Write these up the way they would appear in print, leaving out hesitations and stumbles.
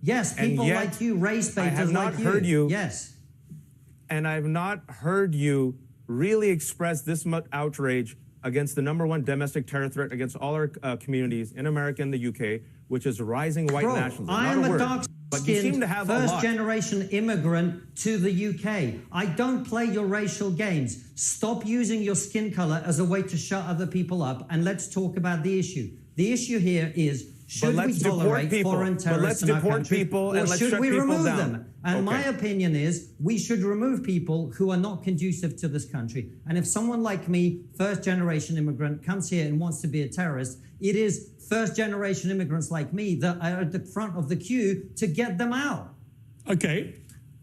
Yes, people like you, race baiters like you. I have not heard you. Yes. And I have not heard you really express this much outrage against the #1 domestic terror threat against all our communities in America and the UK, which is rising white nationalism. I am a dark-skinned, first-generation immigrant to the UK. I don't play your racial games. Stop using your skin color as a way to shut other people up, and let's talk about the issue. The issue here is, should we tolerate foreign terrorists in our country, or should we remove them? And my opinion is we should remove people who are not conducive to this country. And if someone like me, first-generation immigrant, comes here and wants to be a terrorist, it is first-generation immigrants like me that are at the front of the queue to get them out. Okay.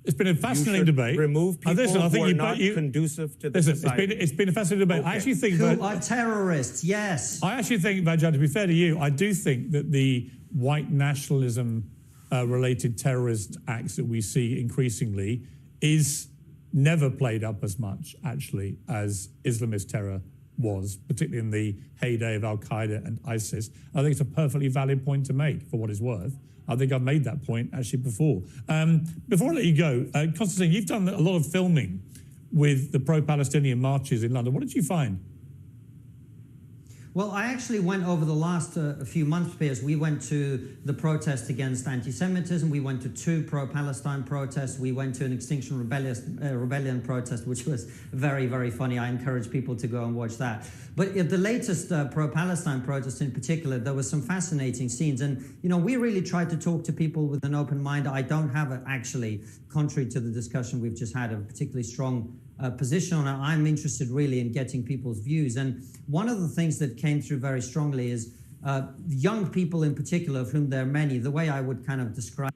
It's been a fascinating debate. Remove people who are not conducive to the society. It's been a fascinating debate. I actually think who are terrorists, yes. I actually think, Wajahat, to be fair to you, I do think that the white nationalism related terrorist acts that we see increasingly is never played up as much, actually, as Islamist terror was, particularly in the heyday of Al-Qaeda and ISIS. I think it's a perfectly valid point to make, for what it's worth. I think I've made that point actually before. Before I let you go, Konstantin, you've done a lot of filming with the pro-Palestinian marches in London. What did you find? Well, I actually went over the last few months, Piers. We went to the protest against anti-Semitism. We went to 2 pro-Palestine protests. We went to an Extinction Rebellion protest, which was very, very funny. I encourage people to go and watch that. But at the latest pro-Palestine protest in particular, there were some fascinating scenes. And, you know, we really tried to talk to people with an open mind. I don't have, actually, contrary to the discussion we've just had, a particularly strong position on it. I'm interested really in getting people's views. And one of the things that came through very strongly is young people in particular, of whom there are many, the way I would kind of describe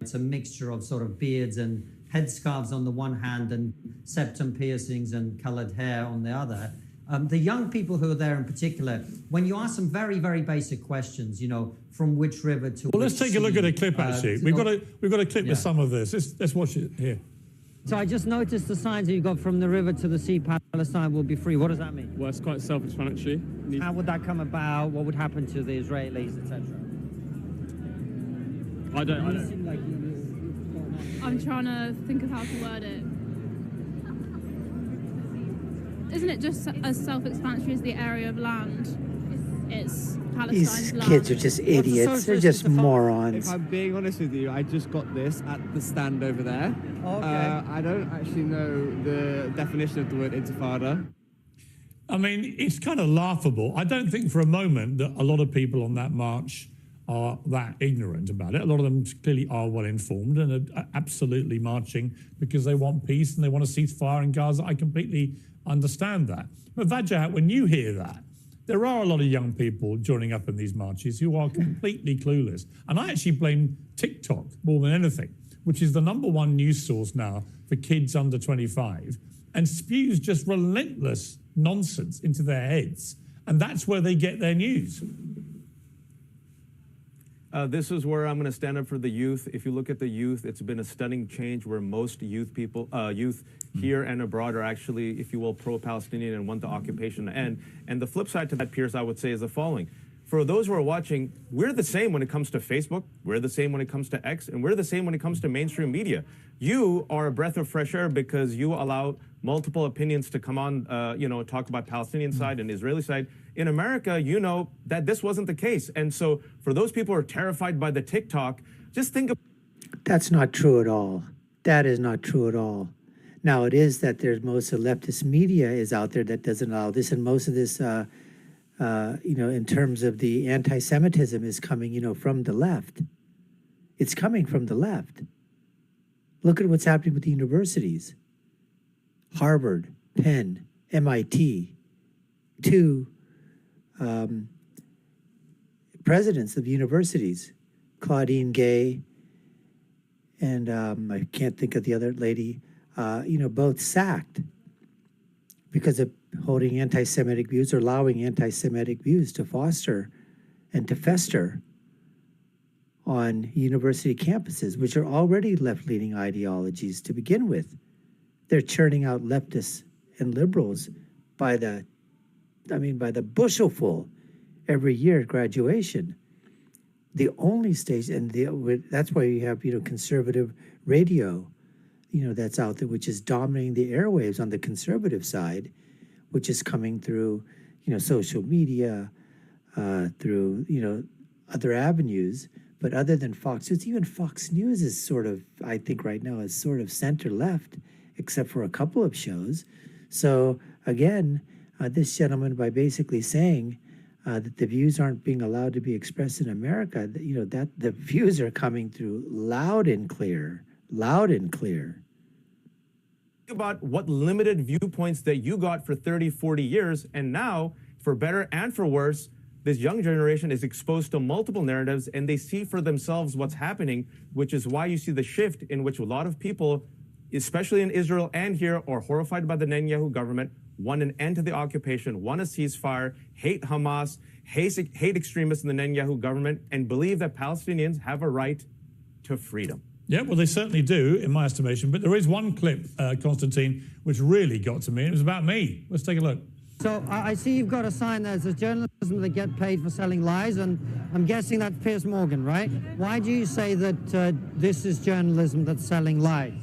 it's a mixture of sort of beards and headscarves on the one hand and septum piercings and colored hair on the other. The young people who are there in particular, when you ask them very, very basic questions, you know, from which river to well, let's take a look at a clip, actually. We've got a clip with some of this. Let's watch it here. So I just noticed the signs that you got from the river to the sea, Palestine will be free. What does that mean? Well, it's quite self-explanatory. How would that come about? What would happen to the Israelis, etc.? I don't. I'm trying to think of how to word it. Isn't it just as self-explanatory as the area of land? It's Palestine's land. These kids are just idiots. They're just morons. If I'm being honest with you, I just got this at the stand over there. Okay. I don't actually know the definition of the word intifada. I mean, it's kind of laughable. I don't think for a moment that a lot of people on that march are that ignorant about it. A lot of them clearly are well informed and are absolutely marching because they want peace and they want to cease fire in Gaza. I completely understand that. But Wajahat, when you hear that, there are a lot of young people joining up in these marches who are completely clueless. And I actually blame TikTok more than anything, which is the #1 news source now for kids under 25 and spews just relentless nonsense into their heads. And that's where they get their news. This is where I'm going to stand up for the youth. If you look at the youth, it's been a stunning change where most youth here and abroad are actually, if you will, pro-Palestinian and want the occupation to end. And the flip side to that, Piers, I would say is the following. For those who are watching, we're the same when it comes to Facebook, we're the same when it comes to X, and we're the same when it comes to mainstream media. You are a breath of fresh air because you allow multiple opinions to come on, talk about Palestinian side and Israeli side. In America, you know that this wasn't the case. And so for those people who are terrified by the TikTok, just think of... That's not true at all. That is not true at all. Now, it is that there's most of leftist media is out there that doesn't allow this, and most of this, in terms of the anti-Semitism is coming, from the left. It's coming from the left. Look at what's happening with the universities. Harvard, Penn, MIT, 2 presidents of universities, Claudine Gay, and I can't think of the other lady, both sacked because of holding anti-Semitic views or allowing anti-Semitic views to foster and to fester on university campuses, which are already left-leaning ideologies to begin with. They're churning out leftists and liberals by the bushelful every year at graduation. The only station, and that's why you have, conservative radio, that's out there, which is dominating the airwaves on the conservative side, which is coming through, social media, through, other avenues. But other than Fox News, even Fox News is sort of, I think right now, is sort of center-left, except for a couple of shows. So again, this gentleman, by basically saying that the views aren't being allowed to be expressed in America, that the views are coming through loud and clear, loud and clear. Think about what limited viewpoints that you got for 30, 40 years, and now, for better and for worse, this young generation is exposed to multiple narratives, and they see for themselves what's happening, which is why you see the shift in which a lot of people, especially in Israel and here, are horrified by the Netanyahu government, want an end to the occupation, want a ceasefire, hate Hamas, hate extremists in the Netanyahu government, and believe that Palestinians have a right to freedom. Yeah, well, they certainly do, in my estimation. But there is one clip, Konstantin, which really got to me. It was about me. Let's take a look. So I see you've got a sign there that says journalism that get paid for selling lies, and I'm guessing that's Piers Morgan, right? Why do you say that this is journalism that's selling lies?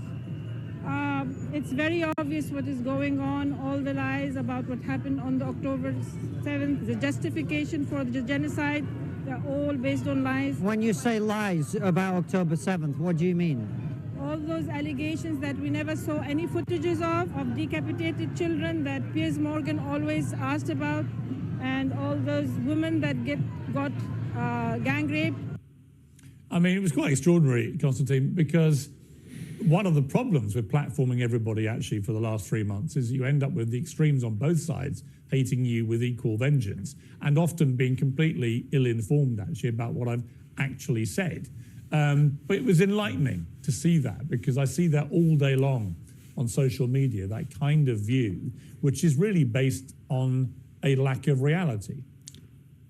It's very obvious what is going on, all the lies about what happened on the October 7th, the justification for the genocide, they're all based on lies. When you say lies about October 7th, what do you mean? All those allegations that we never saw any footages of decapitated children that Piers Morgan always asked about, and all those women that got gang raped. I mean, it was quite extraordinary, Konstantin, because one of the problems with platforming everybody actually for the last 3 months is you end up with the extremes on both sides hating you with equal vengeance, and often being completely ill-informed actually about what I've actually said. But it was enlightening to see that, because I see that all day long on social media, that kind of view, which is really based on a lack of reality.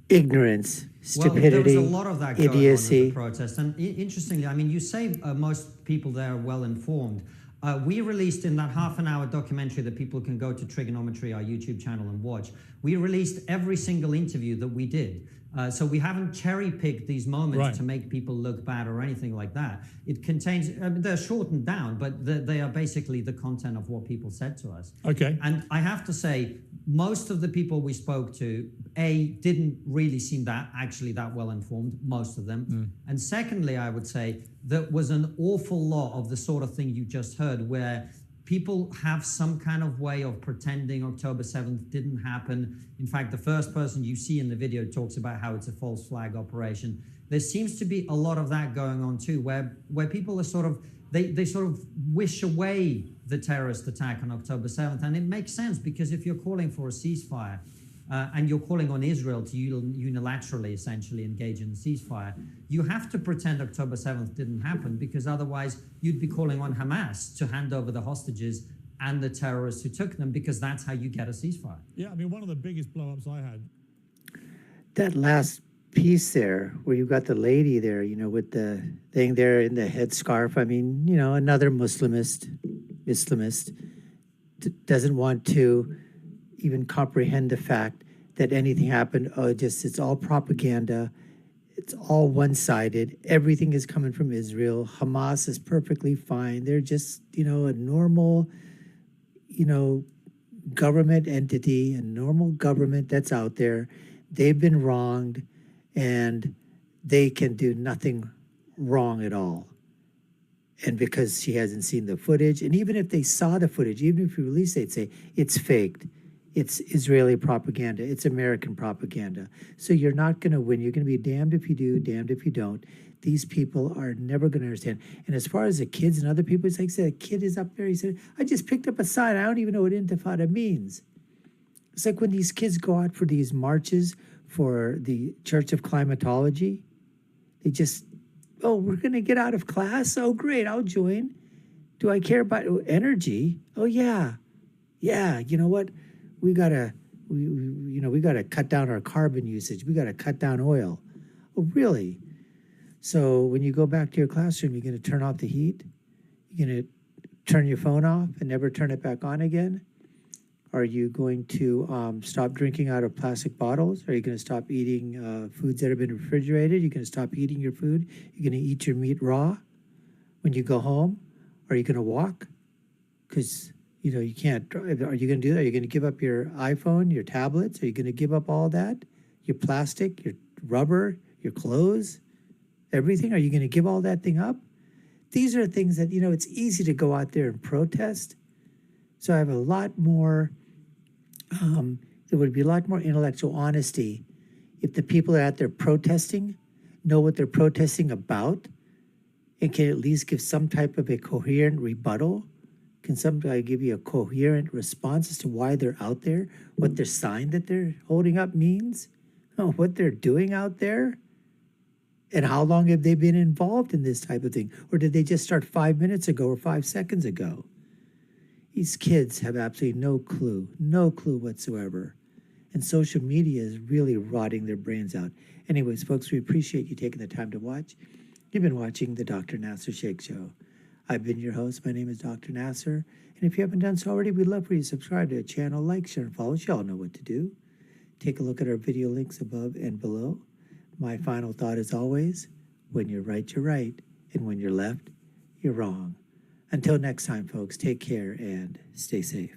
Ignorance, stupidity, well, there was a lot of that going idiocy. on in the protest. And interestingly, I mean, you say most people there are well informed. We released in that half-an-hour documentary that people can go to Trigonometry, our YouTube channel, and watch. We released every single interview that we did. So we haven't cherry-picked these moments to make people look bad or anything like that. It contains, they're shortened down, but they are basically the content of what people said to us. Okay. And I have to say, most of the people we spoke to, didn't really seem that well informed, most of them. And secondly, I would say, there was an awful lot of the sort of thing you just heard, where people have some kind of way of pretending October 7th didn't happen. In fact, the first person you see in the video talks about how it's a false flag operation. There seems to be a lot of that going on too, where people are sort of, they sort of wish away the terrorist attack on October 7th. And it makes sense, because if you're calling for a ceasefire, and you're calling on Israel to unilaterally, essentially, engage in a ceasefire, you have to pretend October 7th didn't happen, because otherwise you'd be calling on Hamas to hand over the hostages and the terrorists who took them, because that's how you get a ceasefire. Yeah, I mean, one of the biggest blow-ups I had. That last piece there, where you got the lady there, with the thing there in the headscarf. I mean, another Islamist doesn't want to even comprehend the fact that anything happened. It's all propaganda. It's all one-sided. Everything is coming from Israel. Hamas is perfectly fine. They're just, a normal, government entity, a normal government that's out there. They've been wronged, and they can do nothing wrong at all. And because she hasn't seen the footage, and even if they saw the footage, even if you release it, they'd say it's faked. It's Israeli propaganda. It's American propaganda. So you're not going to win. You're going to be damned if you do, damned if you don't. These people are never going to understand. And as far as the kids and other people, it's like I said, a kid is up there. He said, I just picked up a sign. I don't even know what Intifada means. It's like when these kids go out for these marches for the Church of Climatology. They just, we're going to get out of class? Oh, great, I'll join. Do I care about energy? Oh, yeah. Yeah, you know what? We gotta cut down our carbon usage. We gotta cut down oil. Oh, really? So when you go back to your classroom, you're gonna turn off the heat. You're gonna turn your phone off and never turn it back on again. Are you going to stop drinking out of plastic bottles? Are you going to stop eating foods that have been refrigerated? Are you going to stop eating your food? You're going to eat your meat raw when you go home? Are you going to walk? Because, you know, you can't drive. Are you going to do that? Are you going to give up your iPhone, your tablets? Are you going to give up all that? Your plastic, your rubber, your clothes, everything? Are you going to give all that thing up? These are things that, you know, it's easy to go out there and protest. So I have a lot more, there would be a lot more intellectual honesty if the people that are out there protesting know what they're protesting about and can at least give some type of a coherent rebuttal. Can somebody give you a coherent response as to why they're out there, what their sign that they're holding up means, what they're doing out there, and how long have they been involved in this type of thing? Or did they just start 5 minutes ago or 5 seconds ago? These kids have absolutely no clue whatsoever. And social media is really rotting their brains out. Anyways, folks, we appreciate you taking the time to watch. You've been watching the Dr. Nasir Shaikh Show. I've been your host. My name is Dr. Nasir. And if you haven't done so already, we'd love for you to subscribe to the channel, like, share, and follow us. You all know what to do. Take a look at our video links above and below. My final thought is always, when you're right, you're right. And when you're left, you're wrong. Until next time, folks, take care and stay safe.